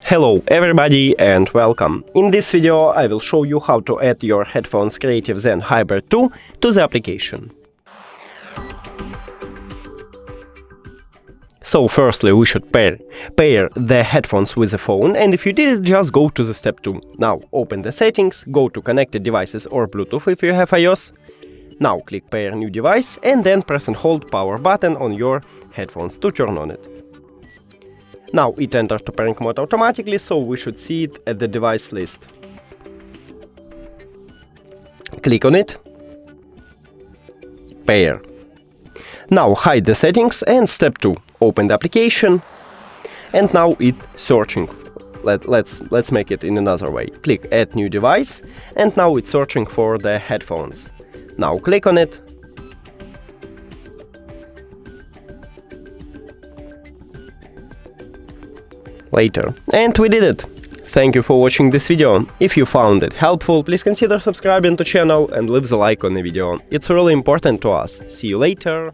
Hello everybody and welcome. In this video I will show you how to add your headphones Creative Zen Hybrid 2 to the application. So firstly we should pair the headphones with the phone, and if you did it, just go to the step 2. Now open the settings, go to connected devices or Bluetooth if you have iOS. Now click pair new device and then press and hold power button on your headphones to turn on it. Now it entered to pairing mode automatically, so we should see it at the device list. Click on it. Pair. Now hide the settings and step 2. Open the application and now it's searching. Let's make it in another way. Click add new device and now it's searching for the headphones. Now click on it. Later. And we did it! Thank you for watching this video. If you found it helpful, please consider subscribing to channel and leave the like on the video. It's really important to us. See you later!